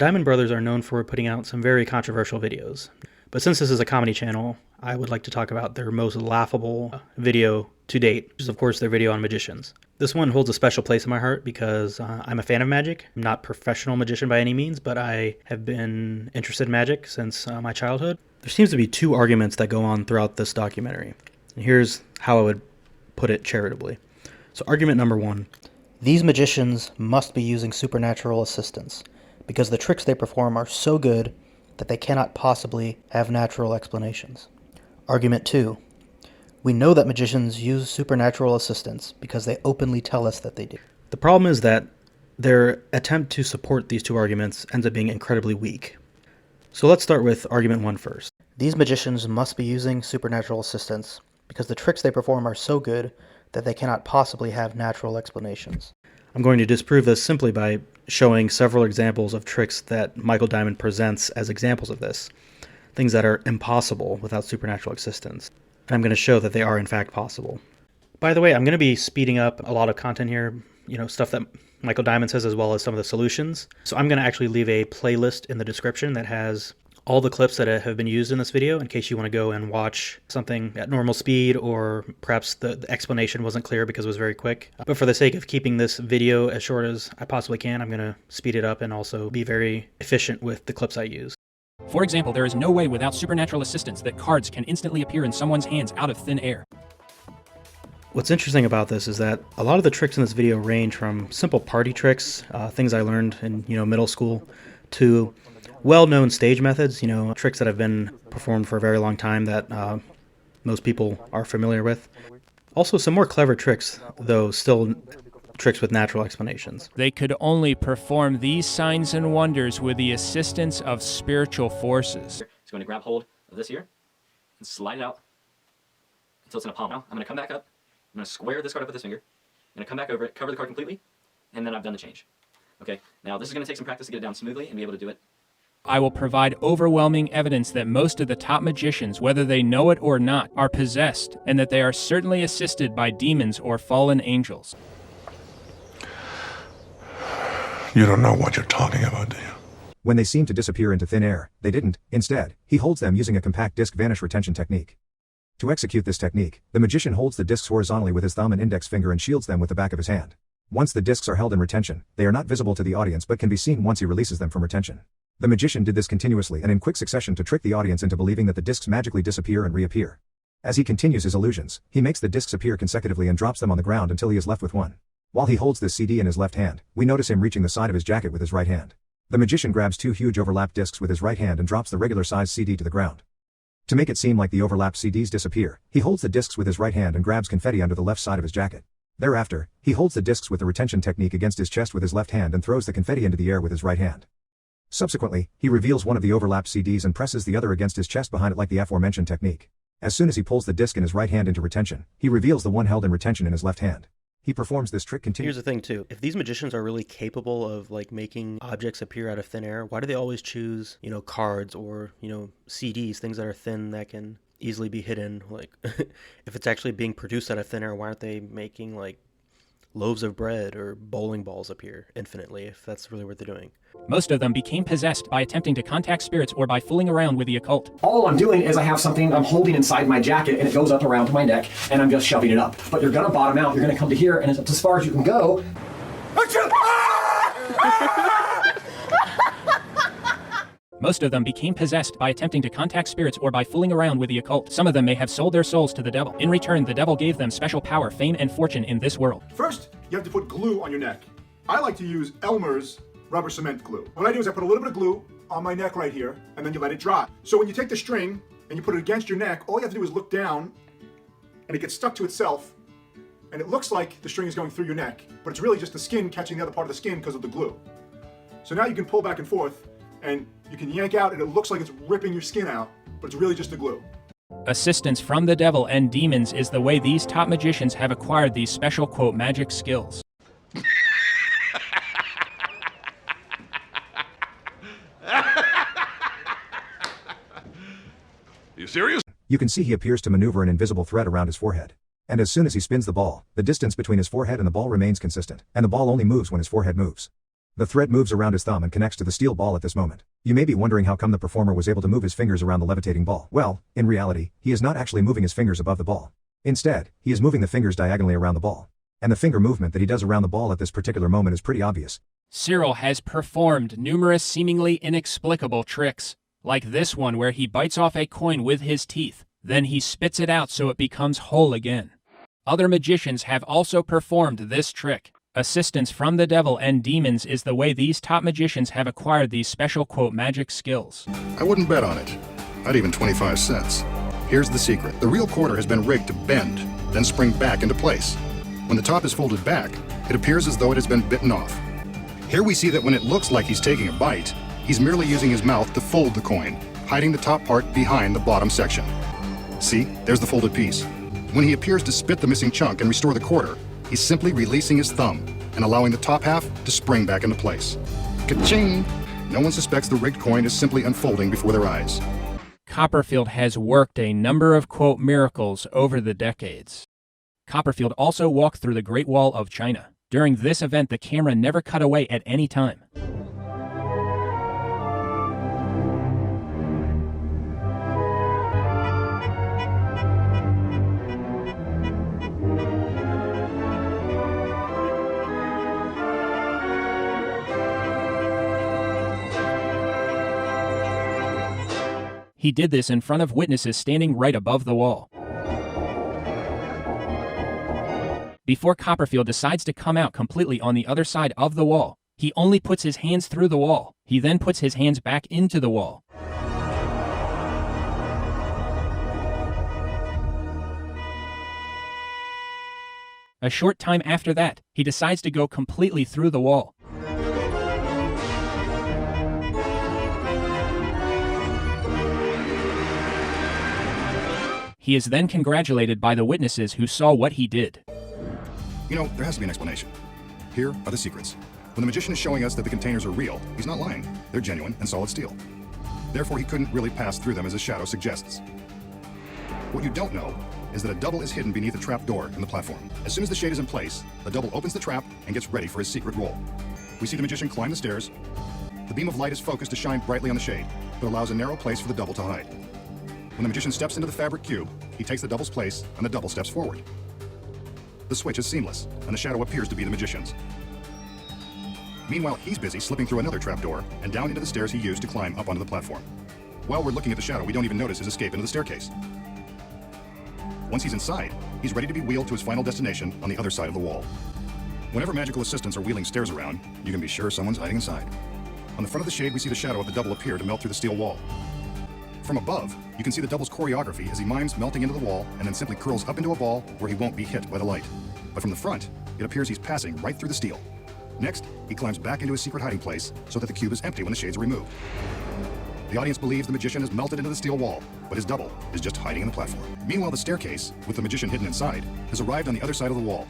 Dimond brothers are known for putting out some very controversial videos. But since this is a comedy channel, I would like to talk about their most laughable video to date, which is of course their video on magicians. This one holds a special place in my heart because I'm a fan of magic. I'm not a professional magician by any means, but I have been interested in magic since my childhood. There seems to be two arguments that go on throughout this documentary. And here's how I would put it charitably. So argument number one, these magicians must be using supernatural assistance because the tricks they perform are so good that they cannot possibly have natural explanations. Argument 2. We know that magicians use supernatural assistance because they openly tell us that they do. The problem is that their attempt to support these two arguments ends up being incredibly weak. So let's start with argument 1 first. These magicians must be using supernatural assistance because the tricks they perform are so good that they cannot possibly have natural explanations. I'm going to disprove this simply by showing several examples of tricks that Michael Dimond presents as examples of this. Things that are impossible without supernatural assistance. And I'm going to show that they are in fact possible. By the way, I'm going to be speeding up a lot of content here, stuff that Michael Dimond says as well as some of the solutions. So I'm going to actually leave a playlist in the description that has all the clips that have been used in this video in case you want to go and watch something at normal speed, or perhaps the explanation wasn't clear because it was very quick. But for the sake of keeping this video as short as I possibly can, I'm going to speed it up and also be very efficient with the clips I use. For example, there is no way without supernatural assistance that cards can instantly appear in someone's hands out of thin air. What's interesting about this is that a lot of the tricks in this video range from simple party tricks, things I learned in middle school, to well-known stage methods, tricks that have been performed for a very long time that most people are familiar with. Also some more clever tricks, though still tricks with natural explanations. They could only perform these signs and wonders with the assistance of spiritual forces. It's going to grab hold of this here and slide it out until it's in a palm. Now I'm going to come back up. I'm going to square this card up with this finger. I'm going to come back over it, cover the card completely, and then I've done the change. Okay, now this is going to take some practice to get it down smoothly and be able to do it. I will provide overwhelming evidence that most of the top magicians, whether they know it or not, are possessed, and that they are certainly assisted by demons or fallen angels. You don't know what you're talking about, do you? When they seem to disappear into thin air, they didn't. Instead, he holds them using a compact disc vanish retention technique. To execute this technique, the magician holds the discs horizontally with his thumb and index finger and shields them with the back of his hand. Once the discs are held in retention, they are not visible to the audience but can be seen once he releases them from retention. The magician did this continuously and in quick succession to trick the audience into believing that the discs magically disappear and reappear. As he continues his illusions, he makes the discs appear consecutively and drops them on the ground until he is left with one. While he holds this CD in his left hand, we notice him reaching the side of his jacket with his right hand. The magician grabs two huge overlapped discs with his right hand and drops the regular size CD to the ground. To make it seem like the overlapped CDs disappear, he holds the discs with his right hand and grabs confetti under the left side of his jacket. Thereafter, he holds the discs with the retention technique against his chest with his left hand and throws the confetti into the air with his right hand. Subsequently, he reveals one of the overlapped CDs and presses the other against his chest behind it like the aforementioned technique. As soon as he pulls the disc in his right hand into retention, he reveals the one held in retention in his left hand. He performs this trick continuously. Here's the thing too, if these magicians are really capable of making objects appear out of thin air, why do they always choose, cards or, CDs, things that are thin that can easily be hidden? If it's actually being produced out of thin air, why aren't they making loaves of bread or bowling balls appear infinitely, if that's really what they're doing? Most of them became possessed by attempting to contact spirits or by fooling around with the occult. All I'm doing is I have something I'm holding inside my jacket and it goes up around to my neck and I'm just shoving it up. But you're gonna bottom out, you're gonna come to here and it's as far as you can go. Most of them became possessed by attempting to contact spirits or by fooling around with the occult. Some of them may have sold their souls to the devil. In return, the devil gave them special power, fame, and fortune in this world. First, you have to put glue on your neck. I like to use Elmer's rubber cement glue. What I do is I put a little bit of glue on my neck right here, and then you let it dry. So when you take the string and you put it against your neck, all you have to do is look down, and it gets stuck to itself, and it looks like the string is going through your neck, but it's really just the skin catching the other part of the skin because of the glue. So now you can pull back and forth, and you can yank out, and it looks like it's ripping your skin out, but it's really just the glue. Assistance from the devil and demons is the way these top magicians have acquired these special, quote, magic skills. You serious? You can see he appears to maneuver an invisible thread around his forehead. And as soon as he spins the ball, the distance between his forehead and the ball remains consistent, and the ball only moves when his forehead moves. The thread moves around his thumb and connects to the steel ball at this moment. You may be wondering how come the performer was able to move his fingers around the levitating ball. Well, in reality, he is not actually moving his fingers above the ball. Instead, he is moving the fingers diagonally around the ball. And the finger movement that he does around the ball at this particular moment is pretty obvious. Cyril has performed numerous seemingly inexplicable tricks, like this one where he bites off a coin with his teeth, then he spits it out so it becomes whole again. Other magicians have also performed this trick. Assistance from the devil and demons is the way these top magicians have acquired these special quote magic skills. I wouldn't bet on it. Not even 25 cents. Here's the secret. The real quarter has been rigged to bend, then spring back into place. When the top is folded back, it appears as though it has been bitten off. Here we see that when it looks like he's taking a bite, he's merely using his mouth to fold the coin, hiding the top part behind the bottom section. See, there's the folded piece. When he appears to spit the missing chunk and restore the quarter, he's simply releasing his thumb and allowing the top half to spring back into place. Ka-ching! No one suspects the rigged coin is simply unfolding before their eyes. Copperfield has worked a number of quote miracles over the decades. Copperfield also walked through the Great Wall of China. During this event, the camera never cut away at any time. He did this in front of witnesses standing right above the wall. Before Copperfield decides to come out completely on the other side of the wall, he only puts his hands through the wall. He then puts his hands back into the wall. A short time after that, he decides to go completely through the wall. He is then congratulated by the witnesses who saw what he did. You know, there has to be an explanation. Here are the secrets. When the magician is showing us that the containers are real, he's not lying. They're genuine and solid steel. Therefore, he couldn't really pass through them as his shadow suggests. What you don't know is that a double is hidden beneath a trap door in the platform. As soon as the shade is in place, the double opens the trap and gets ready for his secret roll. We see the magician climb the stairs. The beam of light is focused to shine brightly on the shade, but allows a narrow place for the double to hide. When the magician steps into the fabric cube, he takes the double's place and the double steps forward. The switch is seamless, and the shadow appears to be the magician's. Meanwhile, he's busy slipping through another trapdoor and down into the stairs he used to climb up onto the platform. While we're looking at the shadow, we don't even notice his escape into the staircase. Once he's inside, he's ready to be wheeled to his final destination on the other side of the wall. Whenever magical assistants are wheeling stairs around, you can be sure someone's hiding inside. On the front of the shade, we see the shadow of the double appear to melt through the steel wall. From above, you can see the double's choreography as he mimes melting into the wall and then simply curls up into a ball where he won't be hit by the light. But from the front, it appears he's passing right through the steel. Next, he climbs back into his secret hiding place so that the cube is empty when the shades are removed. The audience believes the magician has melted into the steel wall, but his double is just hiding in the platform. Meanwhile, the staircase, with the magician hidden inside, has arrived on the other side of the wall.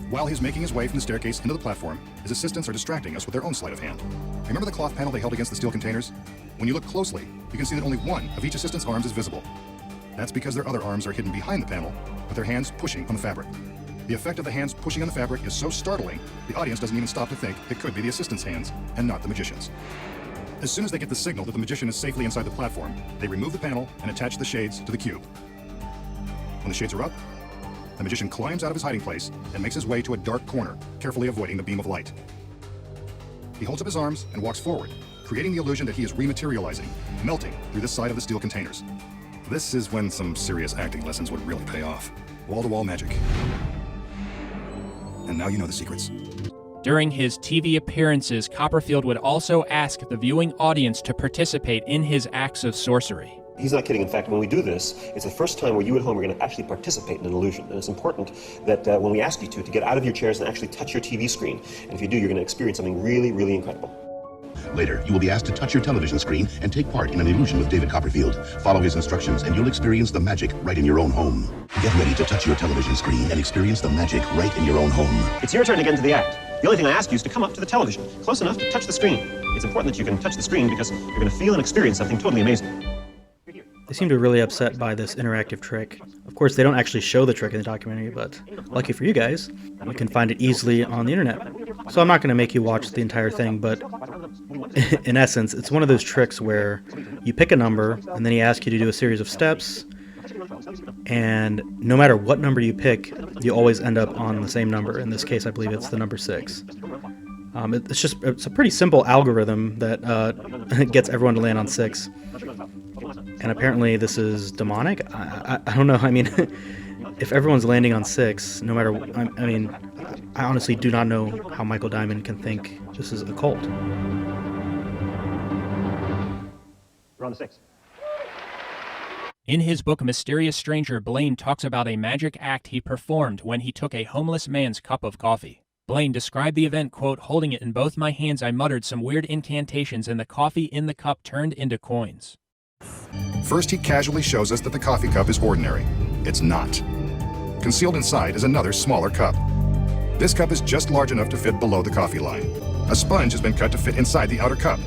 While he's making his way from the staircase into the platform, his assistants are distracting us with their own sleight of hand. Remember the cloth panel they held against the steel containers? When you look closely, you can see that only one of each assistant's arms is visible. That's because their other arms are hidden behind the panel, with their hands pushing on the fabric. The effect of the hands pushing on the fabric is so startling, the audience doesn't even stop to think it could be the assistant's hands and not the magician's. As soon as they get the signal that the magician is safely inside the platform, they remove the panel and attach the shades to the cube. When the shades are up, the magician climbs out of his hiding place and makes his way to a dark corner, carefully avoiding the beam of light. He holds up his arms and walks forward, creating the illusion that he is rematerializing, melting through this side of the steel containers. This is when some serious acting lessons would really pay off. Wall-to-wall magic. And now you know the secrets. During his TV appearances, Copperfield would also ask the viewing audience to participate in his acts of sorcery. He's not kidding. In fact, when we do this, it's the first time where you at home are going to actually participate in an illusion. And it's important that when we ask you to get out of your chairs and actually touch your TV screen. And if you do, you're going to experience something really, really incredible. Later, you will be asked to touch your television screen and take part in an illusion with David Copperfield. Follow his instructions and you'll experience the magic right in your own home. Get ready to touch your television screen and experience the magic right in your own home. It's your turn to get into the act. The only thing I ask you is to come up to the television, close enough to touch the screen. It's important that you can touch the screen because you're going to feel and experience something totally amazing. They seem to be really upset by this interactive trick. Of course, they don't actually show the trick in the documentary, but lucky for you guys, you can find it easily on the internet. So I'm not going to make you watch the entire thing, but in essence, it's one of those tricks where you pick a number, and then he asks you to do a series of steps, and no matter what number you pick, you always end up on the same number. In this case, I believe it's the number 6. It's a pretty simple algorithm that gets everyone to land on 6. And apparently this is demonic? I don't know. I mean, if everyone's landing on 6, no matter... I mean, I honestly do not know how Michael Dimond can think this is a cult. We're on the 6. In his book Mysterious Stranger, Blaine talks about a magic act he performed when he took a homeless man's cup of coffee. Blaine described the event, quote, "Holding it in both my hands, I muttered some weird incantations and the coffee in the cup turned into coins." First, he casually shows us that the coffee cup is ordinary. It's not. Concealed inside is another smaller cup. This cup is just large enough to fit below the coffee line. A sponge has been cut to fit inside the outer cup,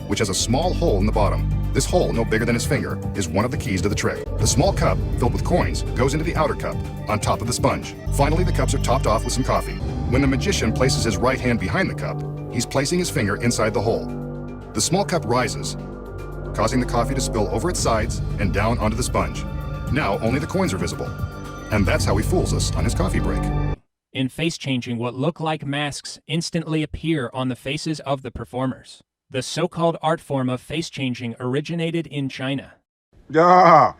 which has a small hole in the bottom. This hole, no bigger than his finger, is one of the keys to the trick. The small cup, filled with coins, goes into the outer cup, on top of the sponge. Finally, the cups are topped off with some coffee. When the magician places his right hand behind the cup, he's placing his finger inside the hole. The small cup rises, causing the coffee to spill over its sides and down onto the sponge. Now, only the coins are visible. And that's how he fools us on his coffee break. In face changing, what look like masks instantly appear on the faces of the performers. The so-called art form of face changing originated in China. Yeah,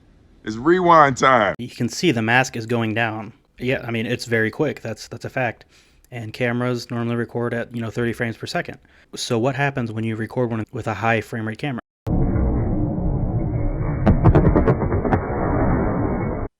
it's rewind time. You can see the mask is going down. Yeah, I mean, it's very quick. That's a fact. And cameras normally record at, 30 frames per second. So what happens when you record one with a high frame rate camera?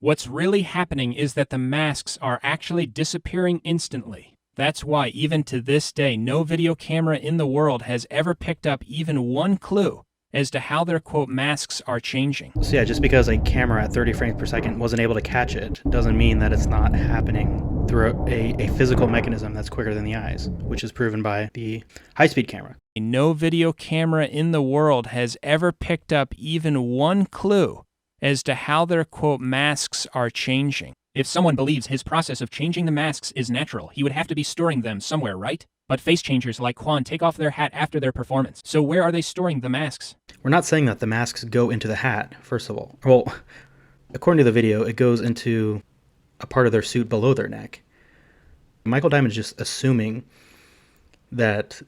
What's really happening is that the masks are actually disappearing instantly. That's why, even to this day, no video camera in the world has ever picked up even one clue as to how their, quote, masks are changing. So yeah, just because a camera at 30 frames per second wasn't able to catch it doesn't mean that it's not happening through a physical mechanism that's quicker than the eyes, which is proven by the high-speed camera. No video camera in the world has ever picked up even one clue as to how their, quote, masks are changing. If someone believes his process of changing the masks is natural, he would have to be storing them somewhere, right? But face changers like Quan take off their hat after their performance. So where are they storing the masks? We're not saying that the masks go into the hat, first of all. Well, according to the video, it goes into a part of their suit below their neck. Michael Dimond is just assuming that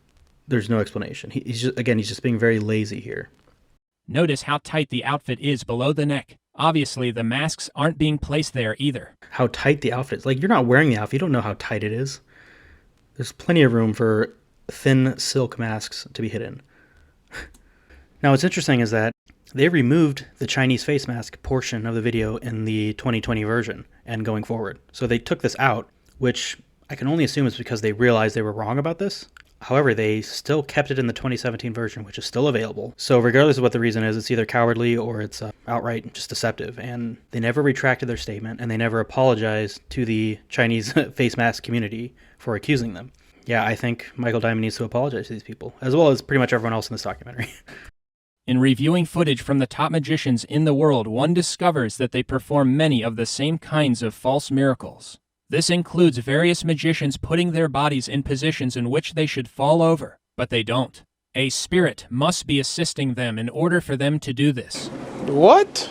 there's no explanation. He's just being very lazy here. Notice how tight the outfit is below the neck. Obviously, the masks aren't being placed there either. How tight the outfit is. Like, you're not wearing the outfit. You don't know how tight it is. There's plenty of room for thin silk masks to be hidden. Now, what's interesting is that they removed the Chinese face mask portion of the video in the 2020 version and going forward. So they took this out, which I can only assume is because they realized they were wrong about this. However, they still kept it in the 2017 version, which is still available. So regardless of what the reason is, it's either cowardly or it's outright just deceptive. And they never retracted their statement, and they never apologized to the Chinese face mask community for accusing them. Yeah, I think Michael Dimond needs to apologize to these people, as well as pretty much everyone else in this documentary. In reviewing footage from the top magicians in the world, one discovers that they perform many of the same kinds of false miracles. This includes various magicians putting their bodies in positions in which they should fall over, but they don't. A spirit must be assisting them in order for them to do this. What?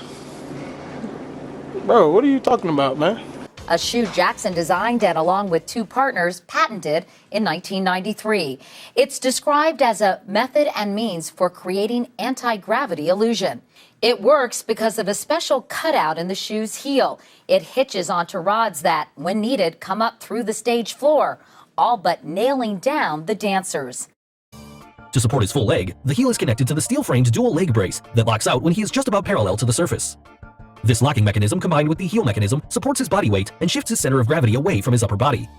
Bro, what are you talking about, man? A shoe Jackson designed and, along with 2 partners, patented in 1993. It's described as a method and means for creating anti-gravity illusion. It works because of a special cutout in the shoe's heel. It hitches onto rods that, when needed, come up through the stage floor, all but nailing down the dancers. To support his full leg, the heel is connected to the steel-framed dual leg brace that locks out when he is just about parallel to the surface. This locking mechanism, combined with the heel mechanism, supports his body weight and shifts his center of gravity away from his upper body.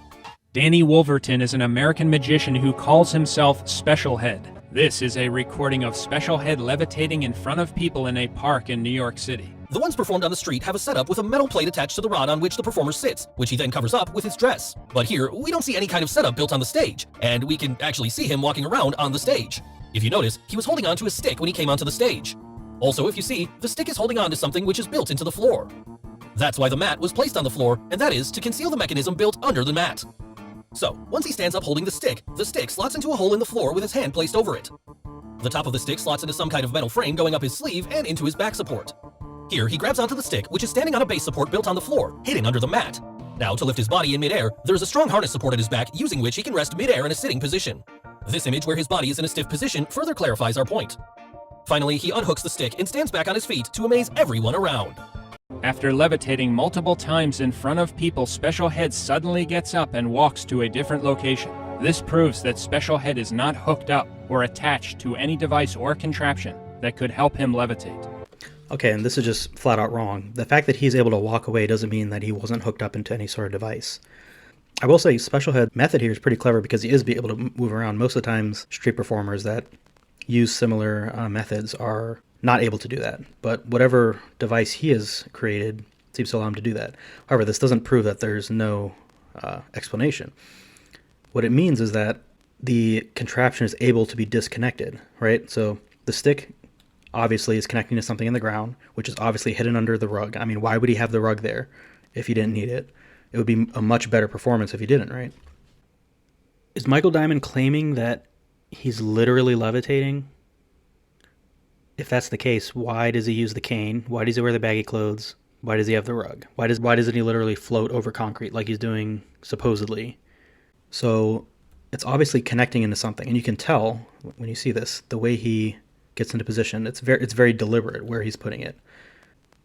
Danny Wolverton is an American magician who calls himself Special Head. This is a recording of Special Head levitating in front of people in a park in New York City. The ones performed on the street have a setup with a metal plate attached to the rod on which the performer sits, which he then covers up with his dress. But here, we don't see any kind of setup built on the stage, and we can actually see him walking around on the stage. If you notice, he was holding on to a stick when he came onto the stage. Also, if you see, the stick is holding on to something which is built into the floor. That's why the mat was placed on the floor, and that is to conceal the mechanism built under the mat. So, once he stands up holding the stick slots into a hole in the floor with his hand placed over it. The top of the stick slots into some kind of metal frame going up his sleeve and into his back support. Here, he grabs onto the stick, which is standing on a base support built on the floor, hidden under the mat. Now, to lift his body in midair, there is a strong harness support at his back, using which he can rest midair in a sitting position. This image, where his body is in a stiff position, further clarifies our point. Finally, he unhooks the stick and stands back on his feet to amaze everyone around. After levitating multiple times in front of people, Special Head suddenly gets up and walks to a different location. This proves that Special Head is not hooked up or attached to any device or contraption that could help him levitate. Okay, and this is just flat out wrong. The fact that he's able to walk away doesn't mean that he wasn't hooked up into any sort of device. I will say Special Head's method here is pretty clever because he is able to move around. Most of the times, street performers that use similar methods are not able to do that. But whatever device he has created seems to allow him to do that. However, this doesn't prove that there's no explanation. What it means is that the contraption is able to be disconnected, right? So the stick obviously is connecting to something in the ground, which is obviously hidden under the rug. I mean, why would he have the rug there if he didn't need it? It would be a much better performance if he didn't, right? Is Michael Dimond claiming that he's literally levitating? If that's the case, why does he use the cane? Why does he wear the baggy clothes? Why does he have the rug? Why doesn't he literally float over concrete like he's doing supposedly? So it's obviously connecting into something, and you can tell when you see this, the way he gets into position, it's very deliberate where he's putting it.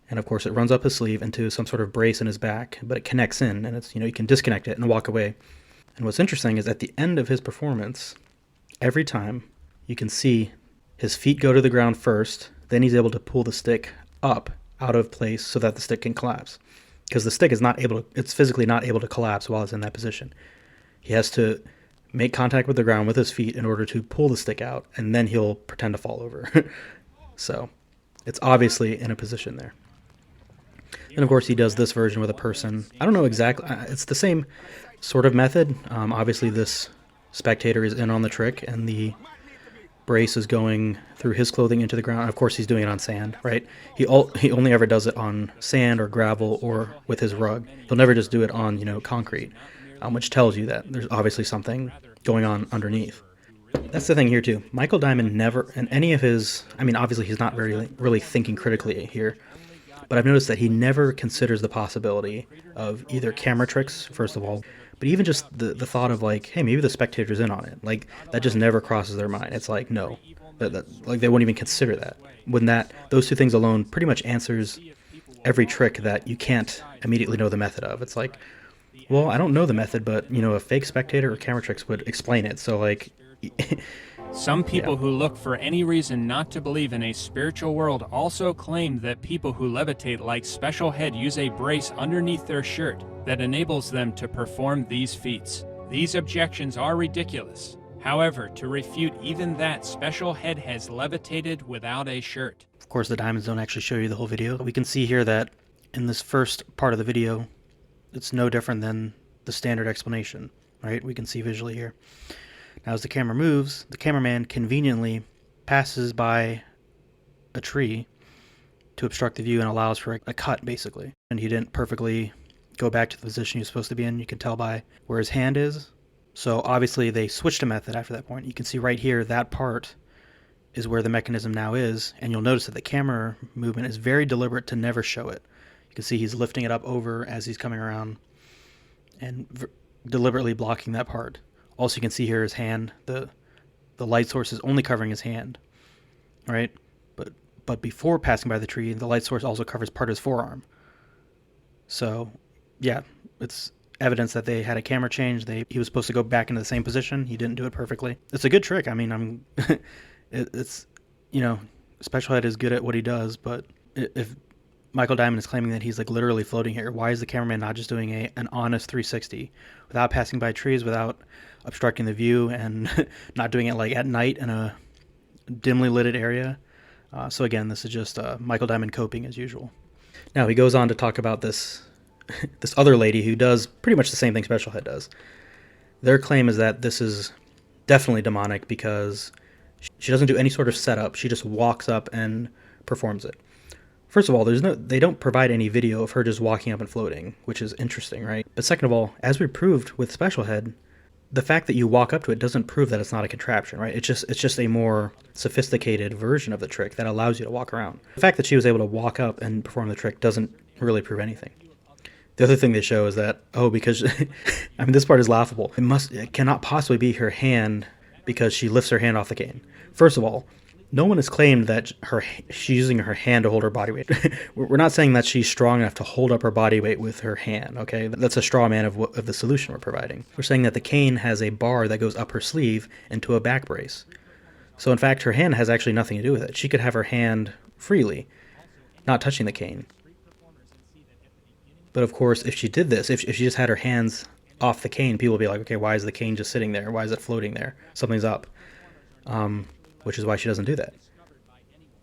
And of course it runs up his sleeve into some sort of brace in his back, but it connects in, and it's, you can disconnect it and walk away. And what's interesting is at the end of his performance, every time you can see his feet go to the ground first, then he's able to pull the stick up out of place so that the stick can collapse. Because the stick is it's physically not able to collapse while it's in that position. He has to make contact with the ground with his feet in order to pull the stick out, and then he'll pretend to fall over. So it's obviously in a position there. And of course he does this version with a person. I don't know exactly, it's the same sort of method. Obviously this spectator is in on the trick, and the brace is going through his clothing into the ground. Of course he's doing it on sand, right? He only ever does it on sand or gravel or with his rug. He'll never just do it on, concrete, which tells you that there's obviously something going on underneath. That's the thing here too. Michael Dimond never, in any of his, obviously he's not really thinking critically here, but I've noticed that he never considers the possibility of either camera tricks, first of all, but even just the thought of like, hey, maybe the spectator's in on it. Like, that just never crosses their mind. It's like, no, like they won't even consider that. When those two things alone pretty much answers every trick that you can't immediately know the method of. It's like, well, I don't know the method, but a fake spectator or camera tricks would explain it. So like, some people who look for any reason not to believe in a spiritual world also claim that people who levitate like Special Head use a brace underneath their shirt that enables them to perform these feats. These objections are ridiculous. However, to refute even that, Special Head has levitated without a shirt. Of course, the diamonds don't actually show you the whole video. We can see here that in this first part of the video, it's no different than the standard explanation, right? We can see visually here. Now, as the camera moves, the cameraman conveniently passes by a tree to obstruct the view and allows for a cut, basically. And he didn't perfectly go back to the position he was supposed to be in. You can tell by where his hand is. So obviously they switched a method after that point. You can see right here, that part is where the mechanism now is. And you'll notice that the camera movement is very deliberate to never show it. You can see he's lifting it up over as he's coming around and deliberately blocking that part. Also, you can see here his hand, the light source is only covering his hand, right? But before passing by the tree, the light source also covers part of his forearm. So, yeah, it's evidence that they had a camera change. He was supposed to go back into the same position. He didn't do it perfectly. It's a good trick. It's Special Head is good at what he does, but if Michael Dimond is claiming that he's like literally floating here, why is the cameraman not just doing an honest 360 without passing by trees, without obstructing the view, and not doing it like at night in a dimly lit area? So again, this is just Michael Dimond coping as usual. Now he goes on to talk about this other lady who does pretty much the same thing Special Head does. Their claim is that this is definitely demonic because she doesn't do any sort of setup. She just walks up and performs it. First of all, they don't provide any video of her just walking up and floating, which is interesting, right? But second of all, as we proved with Special Head, the fact that you walk up to it doesn't prove that it's not a contraption, right? It's just a more sophisticated version of the trick that allows you to walk around. The fact that she was able to walk up and perform the trick doesn't really prove anything. The other thing they show is that, because, I mean, this part is laughable. It cannot possibly be her hand because she lifts her hand off the cane. First of all, no one has claimed that she's using her hand to hold her body weight. We're not saying that she's strong enough to hold up her body weight with her hand, okay? That's a straw man of the solution we're providing. We're saying that the cane has a bar that goes up her sleeve into a back brace. So in fact, her hand has actually nothing to do with it. She could have her hand freely, not touching the cane. But of course, if she did this, if she just had her hands off the cane, people would be like, okay, why is the cane just sitting there? Why is it floating there? Something's up. Which is why she doesn't do that.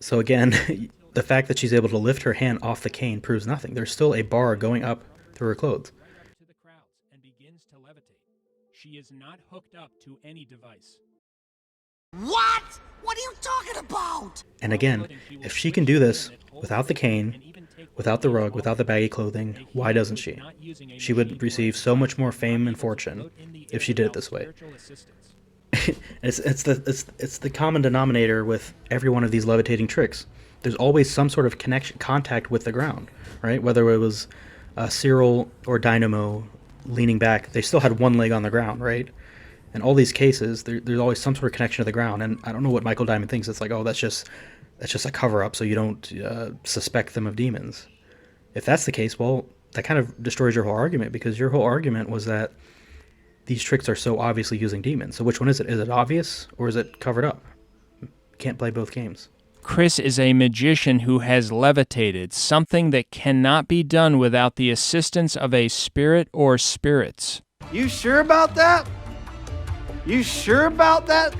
So again, the fact that she's able to lift her hand off the cane proves nothing. There's still a bar going up through her clothes. To the crowds and begins to levitate. She is not hooked up to any device. What? What are you talking about? And again, if she can do this without the cane, without the rug, without the baggy clothing, why doesn't she? She would receive so much more fame and fortune if she did it this way. It's the common denominator with every one of these levitating tricks. There's always some sort of contact with the ground, right? Whether it was Cyril or Dynamo leaning back, they still had one leg on the ground, right? In all these cases, there's always some sort of connection to the ground, and I don't know what Michael Diamond thinks. It's like, oh, that's just a cover-up so you don't suspect them of demons. If that's the case, well, that kind of destroys your whole argument, because your whole argument was that these tricks are so obviously using demons. So which one is it? Is it obvious or is it covered up? You can't play both games. Chris is a magician who has levitated, something that cannot be done without the assistance of a spirit or spirits. You sure about that? You sure about that?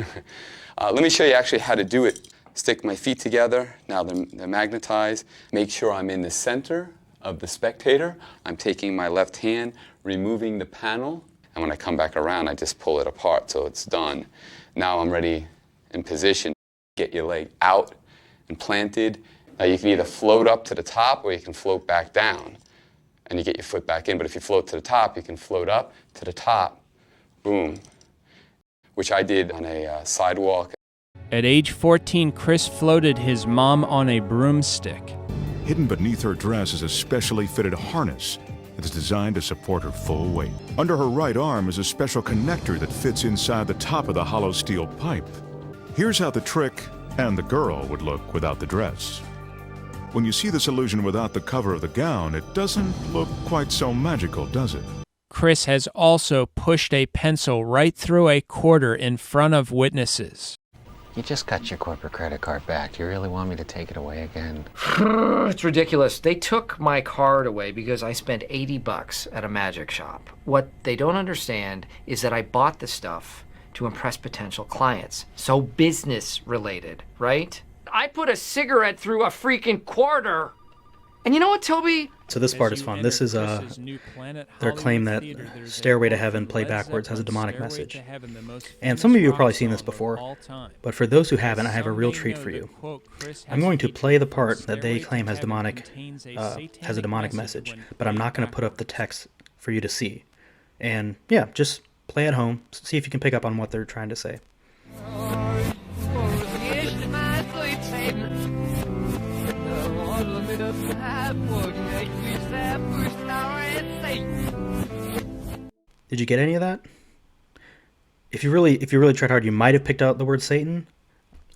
Let me show you actually how to do it. Stick my feet together. Now they're magnetized. Make sure I'm in the center of the spectator. I'm taking my left hand, removing the panel. And when I come back around, I just pull it apart so it's done. Now I'm ready in position. Get your leg out and planted. Now you can either float up to the top or you can float back down. And you get your foot back in. But if you float to the top, you can float up to the top. Boom. Which I did on a sidewalk. At age 14, Chris floated his mom on a broomstick. Hidden beneath her dress is a specially fitted harness that is designed to support her full weight. Under her right arm is a special connector that fits inside the top of the hollow steel pipe. Here's how the trick and the girl would look without the dress. When you see this illusion without the cover of the gown, it doesn't look quite so magical, does it? Chris has also pushed a pencil right through a quarter in front of witnesses. You just got your corporate credit card back. Do you really want me to take it away again? It's ridiculous. They took my card away because I spent $80 at a magic shop. What they don't understand is that I bought the stuff to impress potential clients. So business related, right? I put a cigarette through a freaking quarter. And you know what, Toby? So this part is fun. This is their claim that Stairway to Heaven, play backwards, has a demonic message. And some of you have probably seen this before, but for those who haven't, I have a real treat for you. I'm going to play the part that they claim has a demonic message, but I'm not going to put up the text for you to see. And yeah, just play at home, see if you can pick up on what they're trying to say. Did you get any of that? If you really tried hard, you might have picked out the word Satan,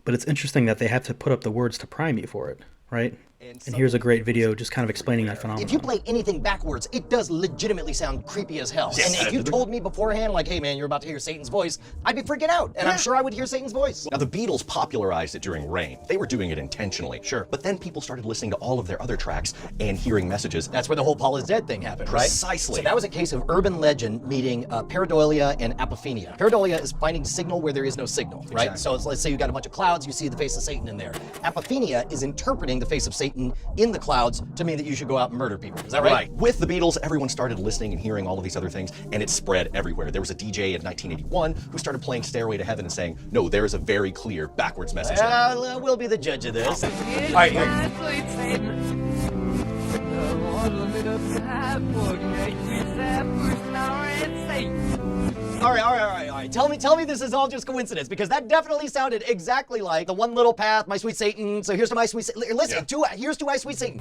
but it's interesting that they have to put up the words to prime you for it, right? And here's a great video just kind of explaining that phenomenon. If you play anything backwards, it does legitimately sound creepy as hell. Yes. And if you told me beforehand, like, hey man, you're about to hear Satan's voice, I'd be freaking out. And I'm sure I would hear Satan's voice. Now, the Beatles popularized it during Rain. They were doing it intentionally. Sure. But then people started listening to all of their other tracks and hearing messages. That's where the whole Paul is Dead thing happened, right? Precisely. So that was a case of urban legend meeting pareidolia and apophenia. Pareidolia is finding signal where there is no signal, right? Exactly. So let's say you got a bunch of clouds, you see the face of Satan in there. Apophenia is interpreting the face of Satan in the clouds to mean that you should go out and murder people. Is that right? Right. With the Beatles, everyone started listening and hearing all of these other things, and it spread everywhere. There was a DJ in 1981 who started playing Stairway to Heaven and saying, no, there is a very clear backwards message. We'll be the judge of this. All right, right. Tell me this is all just coincidence, because that definitely sounded exactly like the one little path, my sweet Satan. So here's to my sweet Satan. Listen, here's to my sweet Satan.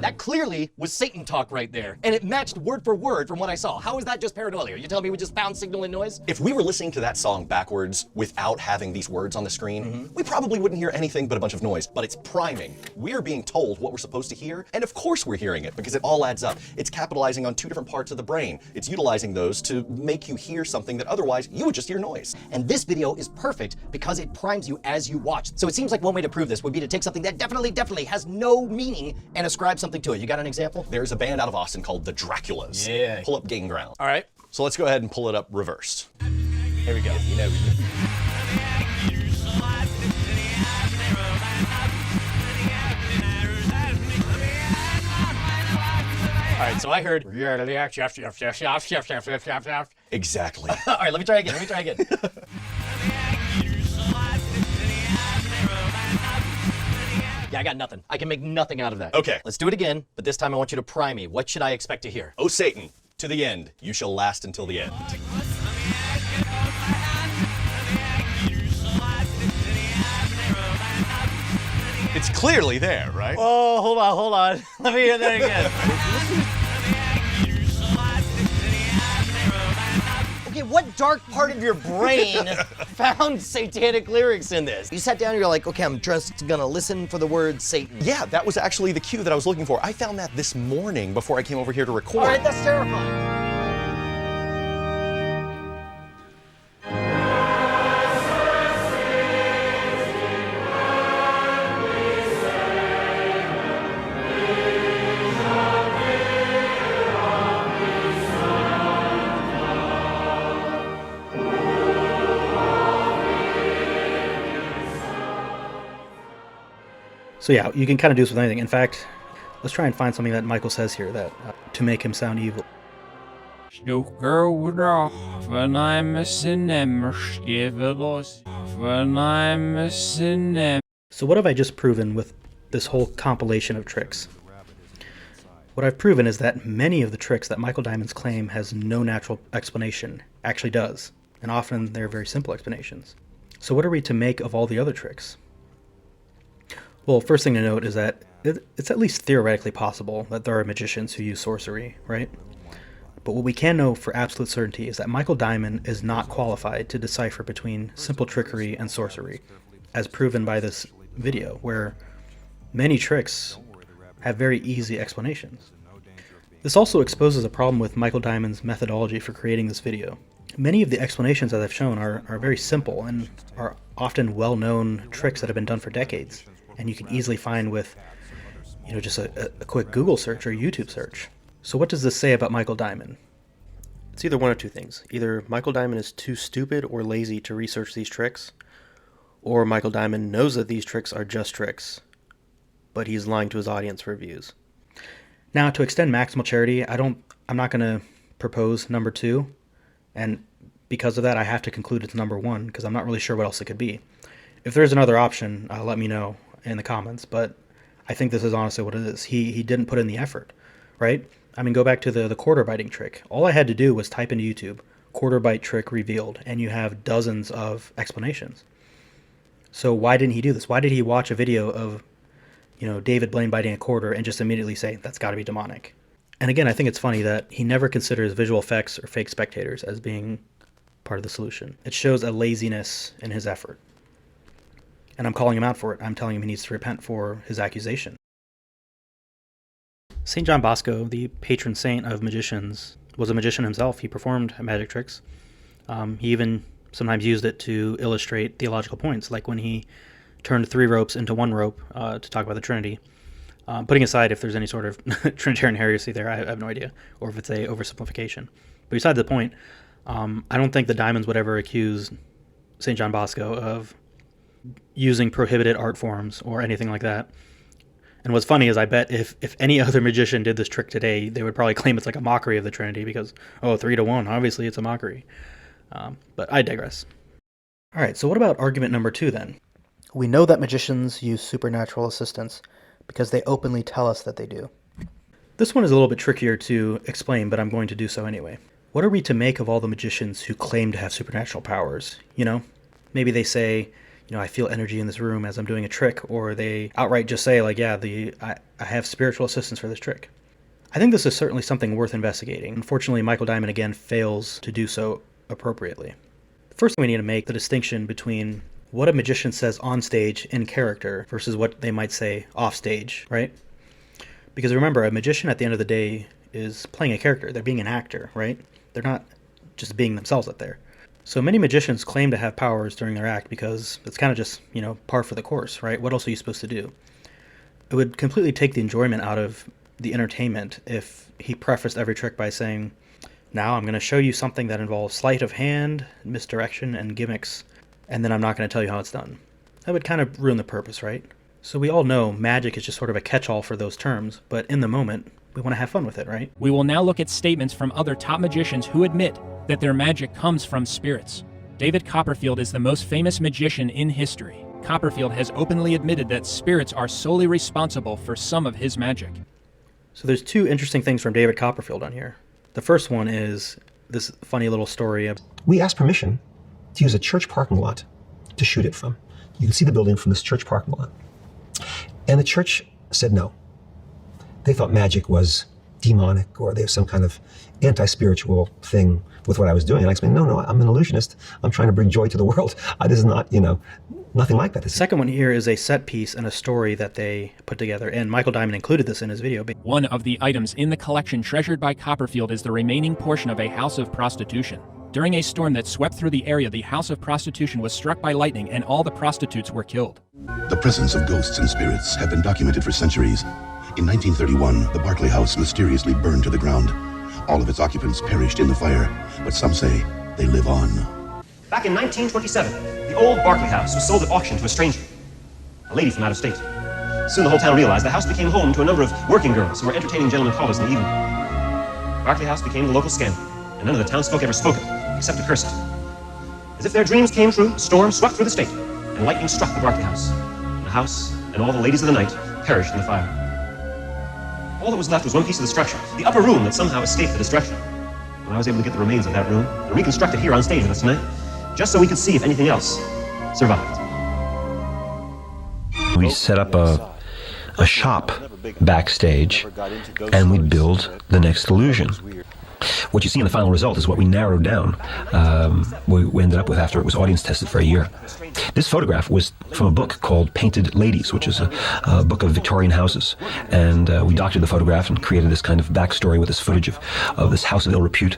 That clearly was Satan talk right there, and it matched word for word from what I saw. How is that just pareidolia? You telling me we just found signal and noise? If we were listening to that song backwards without having these words on the screen, we probably wouldn't hear anything but a bunch of noise, but it's priming. We're being told what we're supposed to hear, and of course we're hearing it because it all adds up. It's capitalizing on two different parts of the brain. It's utilizing those to make you hear something that otherwise you would just hear noise. And this video is perfect because it primes you as you watch. So it seems like one way to prove this would be to take something that definitely has no meaning and ascribe something to it. You got an example? There's a band out of Austin called the Draculas. Yeah. Pull up Gain Ground. All right. So let's go ahead and pull it up reversed. Here we go. You know. All right, so I heard. Exactly. All right, let me try again. Yeah, I got nothing. I can make nothing out of that. Okay. Let's do it again, but this time I want you to pry me. What should I expect to hear? O Satan, to the end, you shall last until the end. It's clearly there, right? Oh, hold on. Let me hear that again. Okay, what dark part of your brain found satanic lyrics in this? You sat down and you're like, okay, I'm just gonna listen for the word Satan. Yeah, that was actually the cue that I was looking for. I found that this morning before I came over here to record. All right, that's terrifying. So yeah, you can kind of do this with anything. In fact, let's try and find something that Michael says here that to make him sound evil. So what have I just proven with this whole compilation of tricks? What I've proven is that many of the tricks that Michael Dimond's claim has no natural explanation actually does, and often they're very simple explanations. So what are we to make of all the other tricks? Well, first thing to note is that it's at least theoretically possible that there are magicians who use sorcery, right? But what we can know for absolute certainty is that Michael Dimond is not qualified to decipher between simple trickery and sorcery, as proven by this video, where many tricks have very easy explanations. This also exposes a problem with Michael Dimond's methodology for creating this video. Many of the explanations that I've shown are very simple and are often well-known tricks that have been done for decades, and you can easily find with, just a quick Google search or YouTube search. So what does this say about Michael Dimond? It's either one of two things. Either Michael Dimond is too stupid or lazy to research these tricks, or Michael Dimond knows that these tricks are just tricks, but he's lying to his audience for views. Now, to extend maximal charity, I'm not going to propose number 2, and because of that, I have to conclude it's number 1, because I'm not really sure what else it could be. If there's another option, let me know in the comments, but I think this is honestly what it is. He didn't put in the effort, right? I mean, go back to the quarter biting trick. All I had to do was type into YouTube, quarter bite trick revealed, and you have dozens of explanations. So why didn't he do this? Why did he watch a video of, David Blaine biting a quarter and just immediately say, that's got to be demonic? And again, I think it's funny that he never considers visual effects or fake spectators as being part of the solution. It shows a laziness in his effort. And I'm calling him out for it. I'm telling him he needs to repent for his accusation. St. John Bosco, the patron saint of magicians, was a magician himself. He performed magic tricks. He even sometimes used it to illustrate theological points, like when he turned 3 ropes into 1 rope to talk about the Trinity. Putting aside if there's any sort of Trinitarian heresy there, I have no idea, or if it's a oversimplification. But beside the point, I don't think the Dimonds would ever accuse St. John Bosco of using prohibited art forms or anything like that. And what's funny is I bet if any other magician did this trick today, they would probably claim it's like a mockery of the Trinity because, 3-1, obviously it's a mockery. But I digress. All right, so what about argument number 2 then? We know that magicians use supernatural assistance because they openly tell us that they do. This one is a little bit trickier to explain, but I'm going to do so anyway. What are we to make of all the magicians who claim to have supernatural powers? You know, maybe they say, you know, I feel energy in this room as I'm doing a trick, or they outright just say, like, yeah, I have spiritual assistance for this trick. I think this is certainly something worth investigating. Unfortunately, Michael Dimond again fails to do so appropriately. First, we need to make the distinction between what a magician says on stage in character versus what they might say off stage, right? Because remember, a magician at the end of the day is playing a character. They're being an actor, right? They're not just being themselves up there. So many magicians claim to have powers during their act because it's kind of just, you know, par for the course, right? What else are you supposed to do? It would completely take the enjoyment out of the entertainment if he prefaced every trick by saying, now I'm going to show you something that involves sleight of hand, misdirection, and gimmicks, and then I'm not going to tell you how it's done. That would kind of ruin the purpose, right? So we all know magic is just sort of a catch-all for those terms, but in the moment, we want to have fun with it, right? We will now look at statements from other top magicians who admit that their magic comes from spirits. David Copperfield is the most famous magician in history. Copperfield has openly admitted that spirits are solely responsible for some of his magic. So there's two interesting things from David Copperfield on here. The first one is this funny little story of... We asked permission to use a church parking lot to shoot it from. You can see the building from this church parking lot. And the church said no. They thought magic was demonic, or they have some kind of anti-spiritual thing with what I was doing. And I explained, no, I'm an illusionist. I'm trying to bring joy to the world. This is not, nothing like that. The second one here is a set piece and a story that they put together, and Michael Dimond included this in his video. One of the items in the collection treasured by Copperfield is the remaining portion of a house of prostitution. During a storm that swept through the area, the house of prostitution was struck by lightning and all the prostitutes were killed. The presence of ghosts and spirits have been documented for centuries. In 1931, the Barclay House mysteriously burned to the ground. All of its occupants perished in the fire, but some say they live on. Back in 1927, the old Barclay House was sold at auction to a stranger, a lady from out of state. Soon the whole town realized the house became home to a number of working girls who were entertaining gentlemen callers in the evening. Barclay House became the local scandal, and none of the townsfolk ever spoke of it, except to curse it. As if their dreams came true, a storm swept through the state, and lightning struck the Barclay House. The house and all the ladies of the night perished in the fire. All that was left was one piece of the structure, the upper room that somehow escaped the destruction. When I was able to get the remains of that room and reconstruct it here on stage with us tonight, just so we could see if anything else survived. We set up a shop backstage, and we'd build the next illusion. What you see in the final result is what we narrowed down. We ended up with after it was audience tested for a year. This photograph was from a book called Painted Ladies, which is a book of Victorian houses. And we doctored the photograph and created this kind of backstory with this footage of this house of ill repute.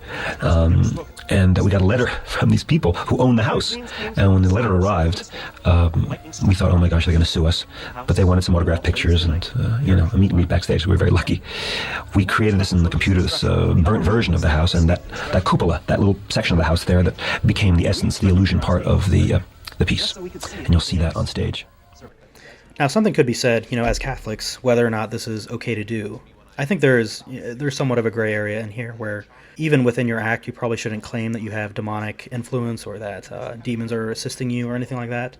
And we got a letter from these people who own the house. And when the letter arrived, we thought, oh my gosh, they're going to sue us. But they wanted some autographed pictures and, a meet and greet backstage. We were very lucky. We created this in the computer, this burnt version of the house, and that cupola, that little section of the house there that became the essence, the illusion part of the piece. And you'll see that on stage. Now, something could be said, as Catholics, whether or not this is okay to do. I think there's somewhat of a gray area in here where even within your act, you probably shouldn't claim that you have demonic influence or that demons are assisting you or anything like that.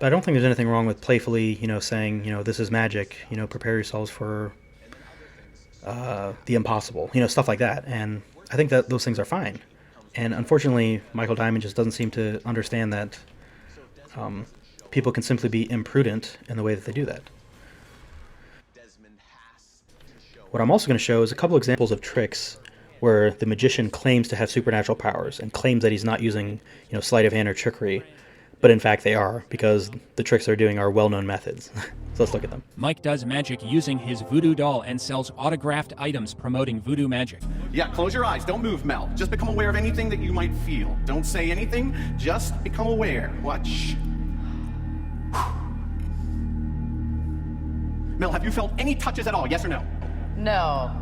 But I don't think there's anything wrong with playfully, saying, this is magic, prepare yourselves for the impossible, stuff like that. And I think that those things are fine. And unfortunately, Michael Dimond just doesn't seem to understand that people can simply be imprudent in the way that they do that. What I'm also going to show is a couple examples of tricks where the magician claims to have supernatural powers and claims that he's not using, sleight of hand or trickery, but in fact they are, because the tricks they're doing are well-known methods. So let's look at them. Mike does magic using his voodoo doll and sells autographed items promoting voodoo magic. Yeah, close your eyes. Don't move, Mel. Just become aware of anything that you might feel. Don't say anything. Just become aware. Watch. Mel, have you felt any touches at all? Yes or no? No.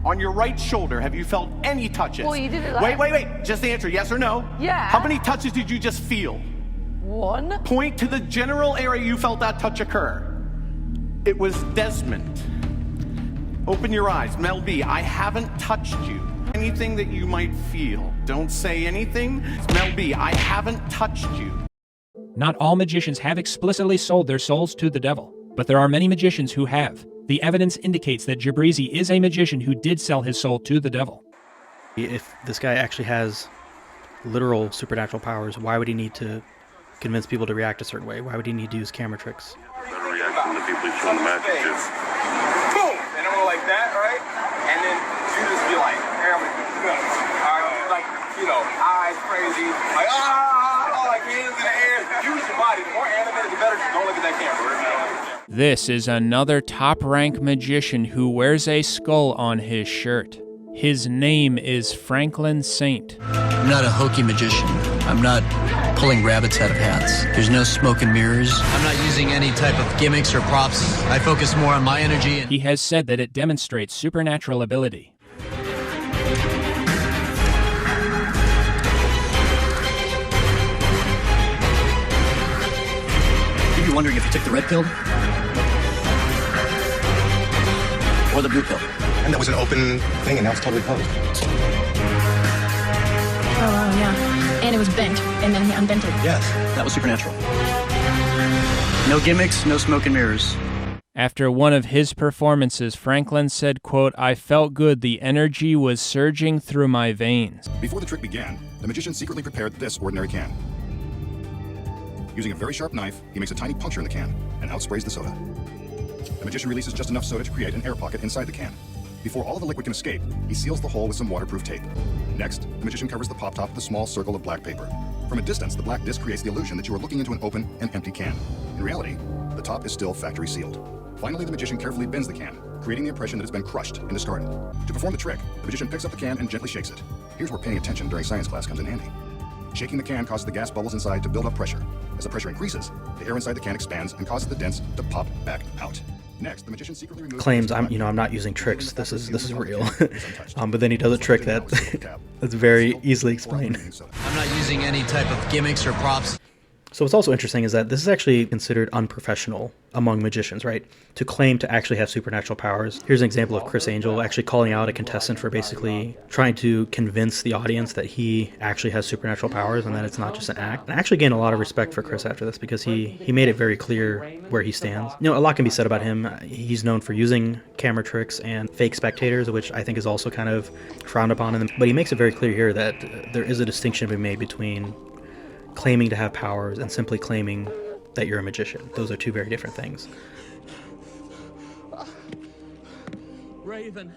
On your right shoulder, have you felt any touches? Well, you did it Wait. Just answer yes or no. Yeah. How many touches did you just feel? One. Point to the general area you felt that touch occur. It was Desmond. Open your eyes. Mel B, I haven't touched you. Anything that you might feel. Don't say anything. Mel B, I haven't touched you. Not all magicians have explicitly sold their souls to the devil, but there are many magicians who have. The evidence indicates that Jabrizi is a magician who did sell his soul to the devil. If this guy actually has literal supernatural powers, why would he need to convince people to react a certain way? Why would he need to use camera tricks? Better reaction to people he's showing the magic to. Boom! And I'm like that, right? And then you just be like, hey, I'm gonna do nuts. Like, you know, eyes crazy, like, like hands in the air. Use your body. The more animated, the better. Don't look at that camera. This is another top-rank magician who wears a skull on his shirt. His name is Franklin Saint. I'm not a hokey magician. I'm not pulling rabbits out of hats. There's no smoke and mirrors. I'm not using any type of gimmicks or props. I focus more on my energy. He has said that it demonstrates supernatural ability. You're wondering if you took the red pill or the blue pill. And that was an open thing, and now it's totally closed. Oh, yeah. And it was bent, and then he unbent it. Yes, that was supernatural. No gimmicks, no smoke and mirrors. After one of his performances, Franklin said, quote, "I felt good. The energy was surging through my veins." Before the trick began, the magician secretly prepared this ordinary can. Using a very sharp knife, he makes a tiny puncture in the can and outsprays the soda. The magician releases just enough soda to create an air pocket inside the can. Before all of the liquid can escape, he seals the hole with some waterproof tape. Next, the magician covers the pop top with a small circle of black paper. From a distance, the black disc creates the illusion that you are looking into an open and empty can. In reality, the top is still factory sealed. Finally, the magician carefully bends the can, creating the impression that it's been crushed and discarded. To perform the trick, the magician picks up the can and gently shakes it. Here's where paying attention during science class comes in handy. Shaking the can causes the gas bubbles inside to build up pressure. As the pressure increases, the air inside the can expands and causes the dents to pop back out. Next, the magician secretly removes claims I'm not using tricks. This is real. But then he does a trick that's very easily explained. I'm not using any type of gimmicks or props. So what's also interesting is that this is actually considered unprofessional among magicians, right? To claim to actually have supernatural powers. Here's an example of Chris Angel actually calling out a contestant for basically trying to convince the audience that he actually has supernatural powers and that it's not just an act. And I actually gained a lot of respect for Chris after this because he made it very clear where he stands. You know, a lot can be said about him. He's known for using camera tricks and fake spectators, which I think is also kind of frowned upon in them. But he makes it very clear here that there is a distinction to be made between claiming to have powers and simply claiming that you're a magician. Those are two very different things. Raven.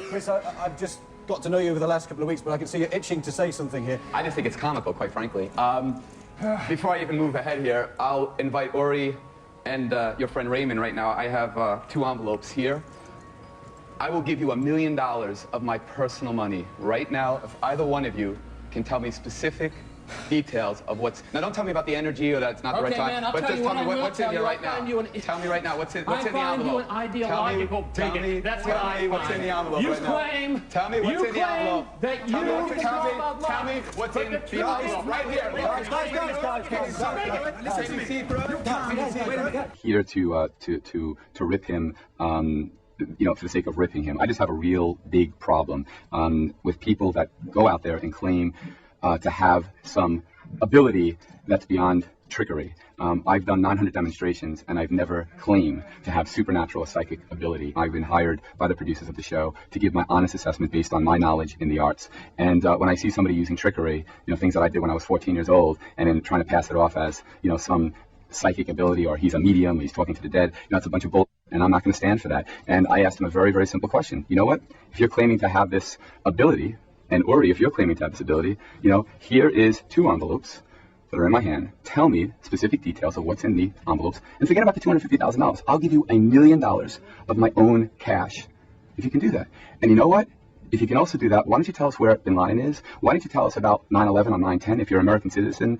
Chris, I've just got to know you over the last couple of weeks, but I can see you're itching to say something here. I just think it's comical, quite frankly. Before I even move ahead here, I'll invite Ori and your friend Raymond right now. I have 2 envelopes here. I will give you $1 million of my personal money right now if either one of you can tell me specific details of what's... Now, don't tell me about the energy or that's not the right time, but just tell me what's in here right now. Tell me right now what's in the envelope. I find you an ideological bigot. That's what I find. What's in the envelope right now. Tell me what's in the envelope. Tell me what's in the envelope right here. Here to rip him, you know, for the sake of ripping him. I just have a real big problem with people that go out there and claim to have some ability that's beyond trickery. I've done 900 demonstrations and I've never claimed to have supernatural psychic ability. I've been hired by the producers of the show to give my honest assessment based on my knowledge in the arts. And when I see somebody using trickery, you know, things that I did when I was 14 years old, and then trying to pass it off as, you know, some psychic ability, or he's a medium, he's talking to the dead, you know, it's a bunch of bull, and I'm not going to stand for that. And I asked him a very, very simple question. You know what? If you're claiming to have this ability, and Ori, if you're claiming to have this ability, you know, here is 2 envelopes that are in my hand. Tell me specific details of what's in the envelopes, and forget about the $250,000. I'll give you $1 million of my own cash if you can do that. And you know what? If you can also do that, why don't you tell us where Bin Laden is? Why don't you tell us about 9/11 on 9/10? If you're an American citizen,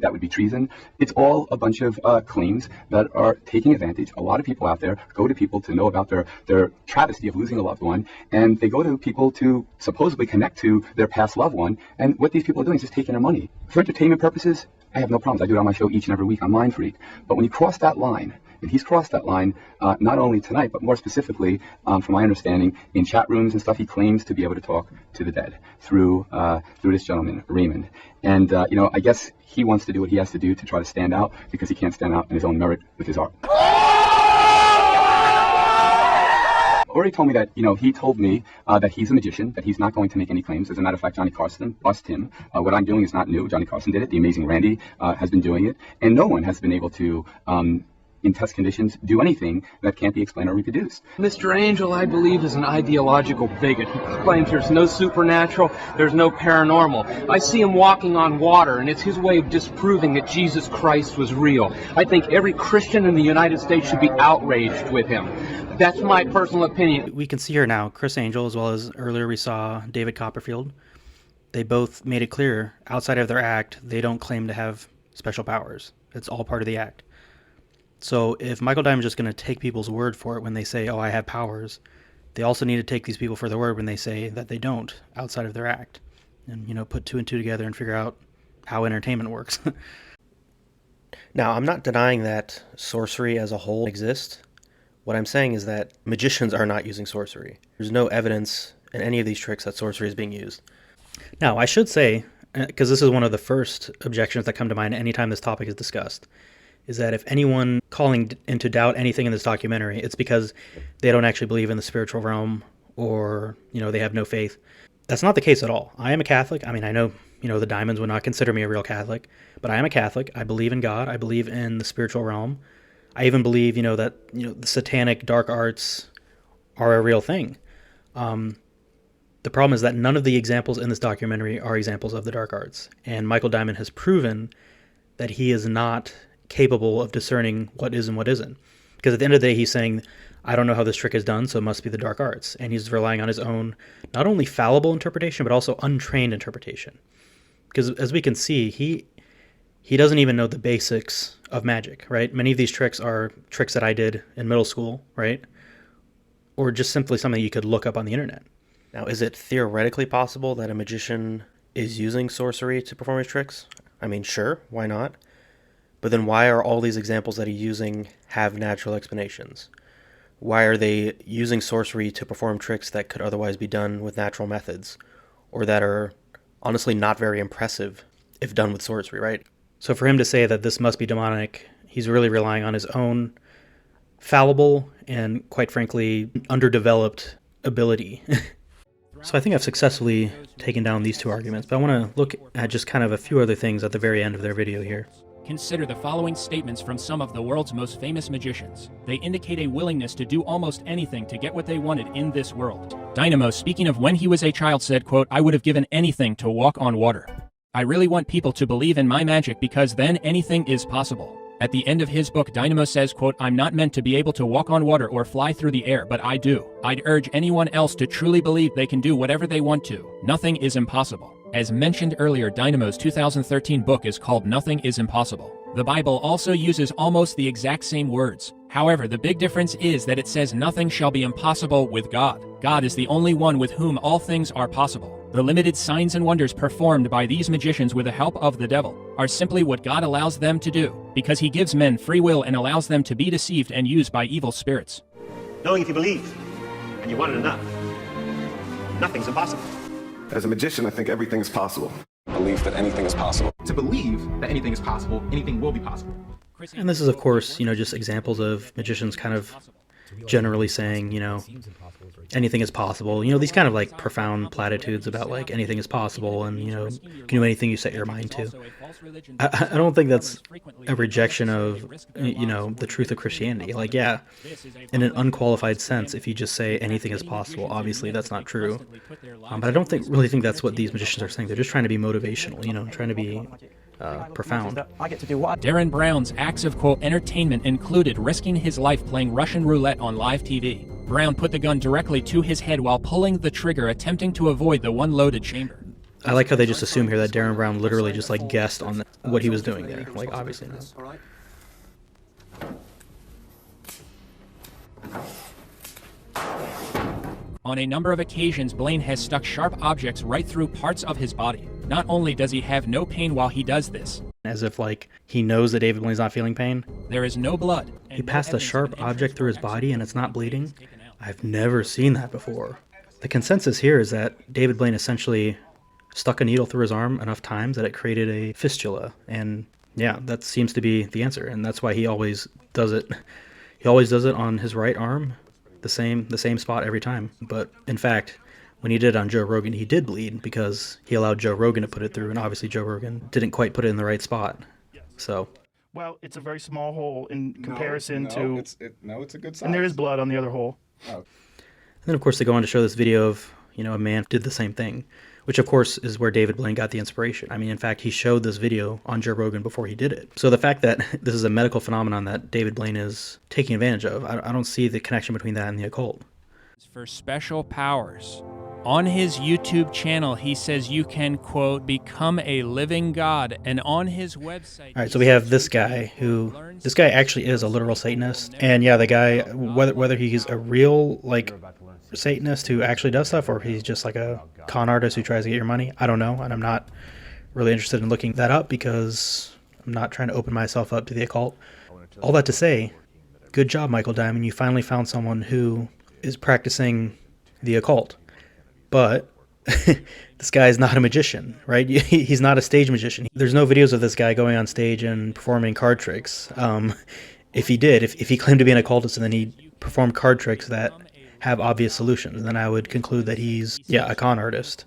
that would be treason. It's all a bunch of claims that are taking advantage. A lot of people out there go to people to know about their travesty of losing a loved one, and they go to people to supposedly connect to their past loved one, and what these people are doing is just taking their money. For entertainment purposes, I have no problems. I do it on my show each and every week on Mind Freak. But when you cross that line, and he's crossed that line, not only tonight, but more specifically, from my understanding, in chat rooms and stuff, he claims to be able to talk to the dead through this gentleman, Raymond. And, you know, I guess he wants to do what he has to do to try to stand out, because he can't stand out in his own merit with his art. already told me that, he told me that he's a magician, that he's not going to make any claims. As a matter of fact, Johnny Carson bust him. What I'm doing is not new. Johnny Carson did it. The Amazing Randy has been doing it. And no one has been able to, in test conditions, do anything that can't be explained or reproduced. Mr. Angel, I believe, is an ideological bigot. He claims there's no supernatural, there's no paranormal. I see him walking on water, and it's his way of disproving that Jesus Christ was real. I think every Christian in the United States should be outraged with him. That's my personal opinion. We can see here now Chris Angel, as well as earlier we saw David Copperfield. They both made it clear, outside of their act, they don't claim to have special powers. It's all part of the act. So if Michael Diamond's just going to take people's word for it when they say, oh, I have powers, they also need to take these people for their word when they say that they don't, outside of their act. And, put two and two together and figure out how entertainment works. Now, I'm not denying that sorcery as a whole exists. What I'm saying is that magicians are not using sorcery. There's no evidence in any of these tricks that sorcery is being used. Now, I should say, because this is one of the first objections that come to mind anytime this topic is discussed, is that if anyone calling into doubt anything in this documentary, it's because they don't actually believe in the spiritual realm or, they have no faith. That's not the case at all. I am a Catholic. I mean, I know, the Dimonds would not consider me a real Catholic, but I am a Catholic. I believe in God. I believe in the spiritual realm. I even believe, that, the satanic dark arts are a real thing. The problem is that none of the examples in this documentary are examples of the dark arts. And Michael Diamond has proven that he is not capable of discerning what is and what isn't. Because at the end of the day, he's saying, I don't know how this trick is done, so it must be the dark arts. And he's relying on his own, not only fallible interpretation, but also untrained interpretation. Because as we can see, he doesn't even know the basics of magic, right? Many of these tricks are tricks that I did in middle school, right? Or just simply something you could look up on the internet. Now, is it theoretically possible that a magician is using sorcery to perform his tricks? I mean, sure, why not? But then why are all these examples that he's using have natural explanations? Why are they using sorcery to perform tricks that could otherwise be done with natural methods? Or that are honestly not very impressive if done with sorcery, right? So for him to say that this must be demonic, he's really relying on his own fallible and, quite frankly, underdeveloped ability. So I think I've successfully taken down these two arguments, but I want to look at just kind of a few other things at the very end of their video here. Consider the following statements from some of the world's most famous magicians. They indicate a willingness to do almost anything to get what they wanted in this world. Dynamo, speaking of when he was a child, said, quote, I would have given anything to walk on water. I really want people to believe in my magic because then anything is possible. At the end of his book, Dynamo says, quote, I'm not meant to be able to walk on water or fly through the air, but I do. I'd urge anyone else to truly believe they can do whatever they want to. Nothing is impossible. As mentioned earlier, Dynamo's 2013 book is called Nothing is Impossible. The Bible also uses almost the exact same words. However, the big difference is that it says nothing shall be impossible with God. God is the only one with whom all things are possible. The limited signs and wonders performed by these magicians with the help of the devil are simply what God allows them to do, because he gives men free will and allows them to be deceived and used by evil spirits. Knowing if you believe, and you want it enough, nothing's impossible. As a magician, I think everything is possible. Believe that anything is possible. To believe that anything is possible, anything will be possible. And this is, of course, just examples of magicians kind of generally saying, anything is possible. These kind of like profound platitudes about like anything is possible and, you can do anything you set your mind to. I don't think that's a rejection of, the truth of Christianity. Like, yeah, in an unqualified sense, if you just say anything is possible, obviously that's not true. But I don't really think that's what these magicians are saying. They're just trying to be motivational, trying to be profound. I get to do what? Darren Brown's acts of, quote, entertainment included risking his life playing Russian roulette on live TV. Brown put the gun directly to his head while pulling the trigger, attempting to avoid the one loaded chamber. I like how they just assume here that Darren Brown literally just like guessed on what he was doing there. Like, obviously not. On a number of occasions, Blaine has stuck sharp objects right through parts of his body. Not only does he have no pain while he does this, as if like he knows that David Blaine's not feeling pain. There is no blood. He passed a sharp object through his body and it's not bleeding? I've never seen that before. The consensus here is that David Blaine essentially stuck a needle through his arm enough times that it created a fistula. And yeah, that seems to be the answer. And that's why he always does it. He always does it on his right arm. the same spot every time. But in fact, when he did it on Joe Rogan, he did bleed because he allowed Joe Rogan to put it through, and obviously Joe Rogan didn't quite put it in the right spot. So. Well, it's a very small hole in comparison to. It's a good size. And there is blood on the other hole. Oh. And then of course they go on to show this video of, you know, a man did the same thing, which of course is where David Blaine got the inspiration. I mean, in fact, he showed this video on Joe Rogan before he did it. So the fact that this is a medical phenomenon that David Blaine is taking advantage of, I don't see the connection between that and the occult. For special powers. On his YouTube channel, he says you can, quote, become a living god, and on his website... All right, so we have this guy this guy actually is a literal Satanist, and yeah, the guy, whether he's a real, like, Satanist who actually does stuff, or he's just like a con artist who tries to get your money, I don't know, and I'm not really interested in looking that up because I'm not trying to open myself up to the occult. All that to say, good job, Michael Dimond, you finally found someone who is practicing the occult. But this guy is not a magician, right? He's not a stage magician. There's no videos of this guy going on stage and performing card tricks. If he did, if he claimed to be an occultist and then he performed card tricks that have obvious solutions, then I would conclude that he's, yeah, a con artist.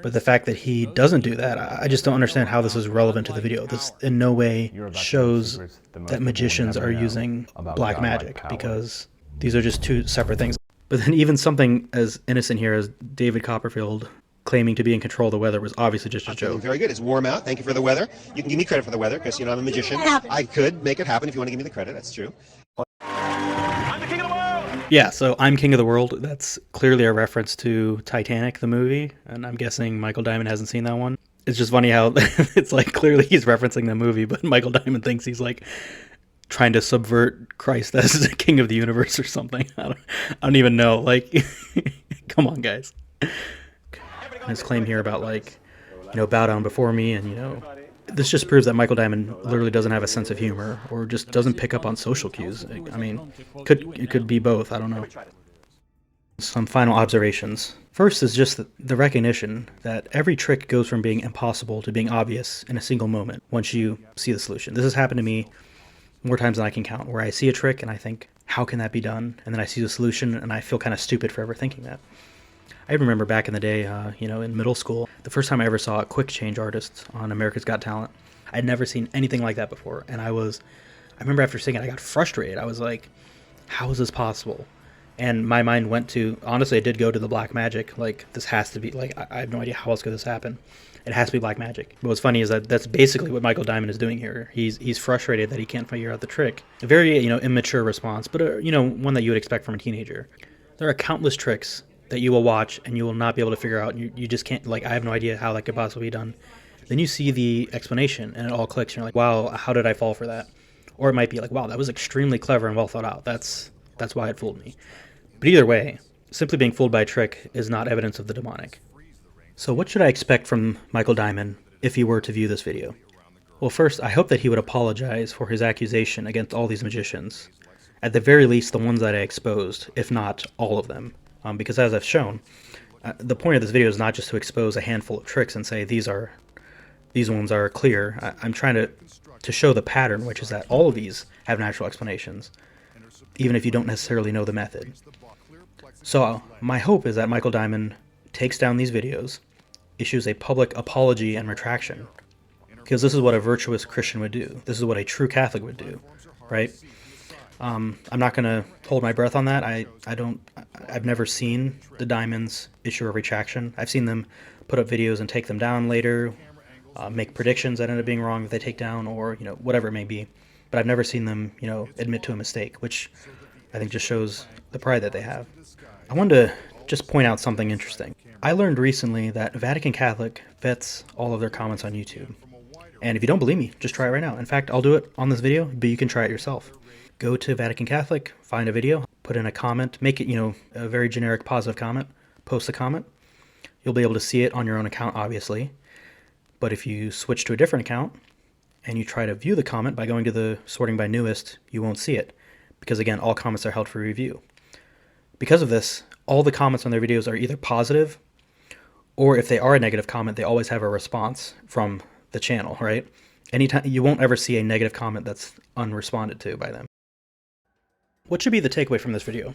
But the fact that he doesn't do that, I just don't understand how this is relevant to the video. This in no way shows that magicians are using black magic, because these are just two separate things. But then even something as innocent here as David Copperfield claiming to be in control of the weather was obviously just a joke. Very good. It's warm out. Thank you for the weather. You can give me credit for the weather because, you know, I'm a magician. I could make it happen if you want to give me the credit. That's true. Yeah, so I'm King of the World. That's clearly a reference to Titanic, the movie, and I'm guessing Michael Dimond hasn't seen that one. It's just funny how it's like clearly he's referencing the movie, but Michael Dimond thinks he's like trying to subvert Christ as the king of the universe or something. I don't even know. Like, come on, guys. His claim here about, like, you know, bow down before me, and, you know, this just proves that Michael Dimond literally doesn't have a sense of humor or just doesn't pick up on social cues. I mean, it could be both. I don't know. Some final observations. First is just the recognition that every trick goes from being impossible to being obvious in a single moment once you see the solution. This has happened to me more times than I can count, where I see a trick and I think, how can that be done? And then I see the solution and I feel kind of stupid for ever thinking that. I remember back in the day, you know, in middle school, the first time I ever saw a quick change artist on America's Got Talent. I'd never seen anything like that before. And I remember after seeing it, I got frustrated. I was like, how is this possible? And my mind went to, honestly, it did go to the black magic. Like, this has to be, like, I have no idea how else could this happen. It has to be black magic. But what's funny is that that's basically what Michael Dimond is doing here. He's frustrated that he can't figure out the trick. A very, you know, immature response, but, you know, one that you would expect from a teenager. There are countless tricks that you will watch and you will not be able to figure out. You just can't, like, I have no idea how that could possibly be done. Then you see the explanation and it all clicks and you're like, wow, how did I fall for that? Or it might be like, wow, that was extremely clever and well thought out. That's why it fooled me. But either way, simply being fooled by a trick is not evidence of the demonic. So what should I expect from Michael Dimond if he were to view this video? Well, first, I hope that he would apologize for his accusation against all these magicians. At the very least, the ones that I exposed, if not all of them. Because as I've shown, the point of this video is not just to expose a handful of tricks and say these ones are clear. I'm trying to show the pattern, which is that all of these have natural explanations, even if you don't necessarily know the method. So my hope is that Michael Dimond takes down these videos, issues a public apology and retraction, because this is what a virtuous Christian would do. This is what a true Catholic would do, right? I'm not going to hold my breath on that. I've never seen the Dimonds issue a retraction. I've seen them put up videos and take them down later, make predictions that end up being wrong that they take down, or, you know, whatever it may be. But I've never seen them, you know, admit to a mistake, which I think just shows the pride that they have. I wanted to just point out something interesting. I learned recently that Vatican Catholic vets all of their comments on YouTube. And if you don't believe me, just try it right now. In fact, I'll do it on this video, but you can try it yourself. Go to Vatican Catholic, find a video, put in a comment, make it, you know, a very generic positive comment, post a comment. You'll be able to see it on your own account, obviously. But if you switch to a different account and you try to view the comment by going to the sorting by newest, you won't see it. Because again, all comments are held for review. Because of this, all the comments on their videos are either positive, or if they are a negative comment, they always have a response from the channel, right? Anytime, you won't ever see a negative comment that's unresponded to by them. What should be the takeaway from this video?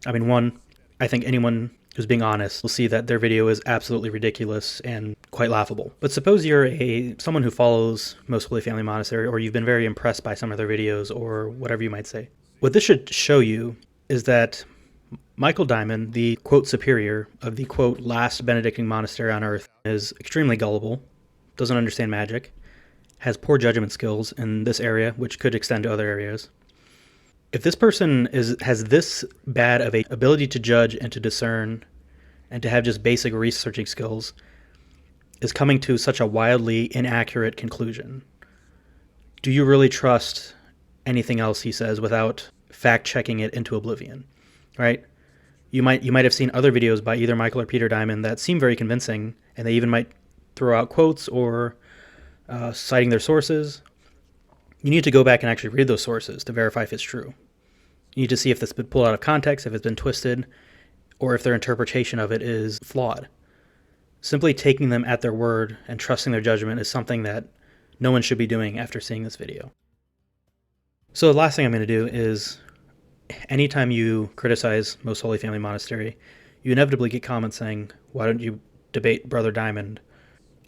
I mean, one, I think anyone who's being honest will see that their video is absolutely ridiculous and quite laughable. But suppose you're someone who follows Most Holy Family Monastery, or you've been very impressed by some of their videos, or whatever you might say. What this should show you is that Michael Dimond, the quote superior of the quote last Benedictine monastery on earth, is extremely gullible, doesn't understand magic, has poor judgment skills in this area, which could extend to other areas. If this person has this bad of a ability to judge and to discern and to have just basic researching skills, is coming to such a wildly inaccurate conclusion, do you really trust anything else he says without fact-checking it into oblivion, right? You might have seen other videos by either Michael or Peter Dimond that seem very convincing, and they even might throw out quotes or citing their sources. You need to go back and actually read those sources to verify if it's true. You need to see if it's been pulled out of context, if it's been twisted, or if their interpretation of it is flawed. Simply taking them at their word and trusting their judgment is something that no one should be doing after seeing this video. So the last thing I'm going to do is, anytime you criticize Most Holy Family Monastery, you inevitably get comments saying, why don't you debate Brother Dimond?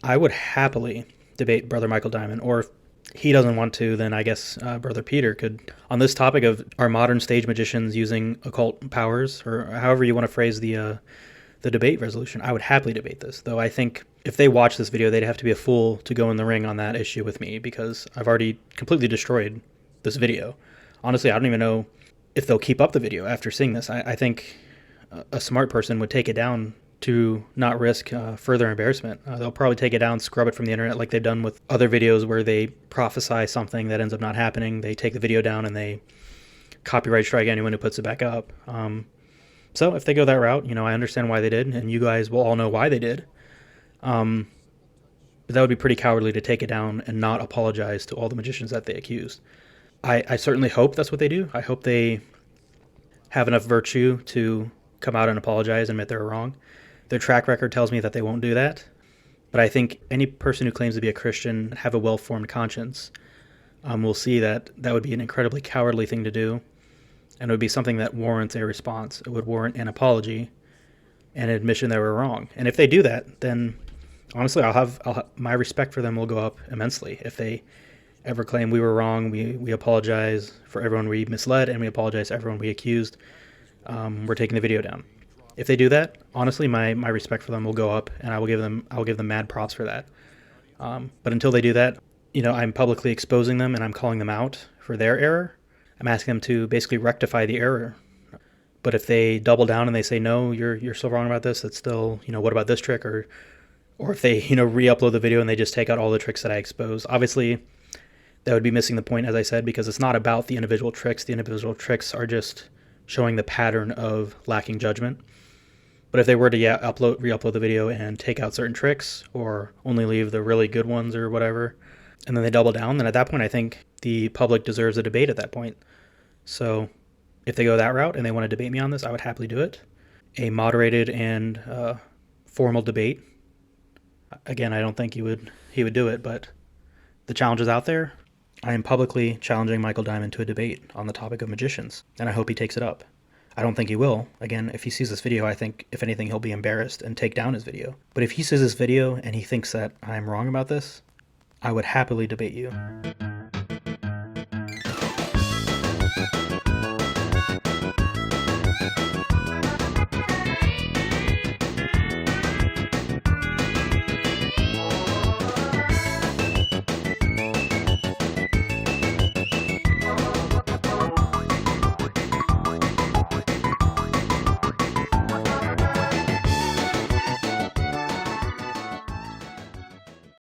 I would happily debate Brother Michael Dimond, or if he doesn't want to, then I guess Brother Peter could. On this topic of are modern stage magicians using occult powers, or however you want to phrase the debate resolution, I would happily debate this. Though I think if they watch this video, they'd have to be a fool to go in the ring on that issue with me, because I've already completely destroyed this video. Honestly, I don't even know if they'll keep up the video after seeing this. I think a smart person would take it down to not risk further embarrassment. They'll probably take it down, scrub it from the internet like they've done with other videos where they prophesy something that ends up not happening. They take the video down and they copyright strike anyone who puts it back up. So if they go that route, I understand why they did, and you guys will all know why they did. But that would be pretty cowardly to take it down and not apologize to all the magicians that they accused. I certainly hope that's what they do. I hope they have enough virtue to come out and apologize and admit they were wrong. Their track record tells me that they won't do that. But I think any person who claims to be a Christian, have a well-formed conscience, will see that that would be an incredibly cowardly thing to do. And it would be something that warrants a response. It would warrant an apology and an admission they were wrong. And if they do that, then honestly, I'll have my respect for them will go up immensely. If they ever claim we were wrong, we apologize for everyone we misled, and we apologize to everyone we accused, we're taking the video down. If they do that, honestly, my respect for them will go up, and I will give them mad props for that. But until they do that, I'm publicly exposing them and I'm calling them out for their error. I'm asking them to basically rectify the error. But if they double down and they say, no, you're still wrong about this, that's still, what about this trick? Or if they, re-upload the video and they just take out all the tricks that I expose. Obviously, that would be missing the point, as I said, because it's not about the individual tricks. The individual tricks are just showing the pattern of lacking judgment. But if they were to re-upload the video and take out certain tricks, or only leave the really good ones or whatever, and then they double down, then at that point I think the public deserves a debate at that point. So if they go that route and they want to debate me on this, I would happily do it. A moderated and formal debate. Again, I don't think he would do it, but the challenge is out there. I am publicly challenging Michael Dimond to a debate on the topic of magicians, and I hope he takes it up. I don't think he will. Again, if he sees this video, I think, if anything, he'll be embarrassed and take down his video. But if he sees this video and he thinks that I'm wrong about this, I would happily debate you.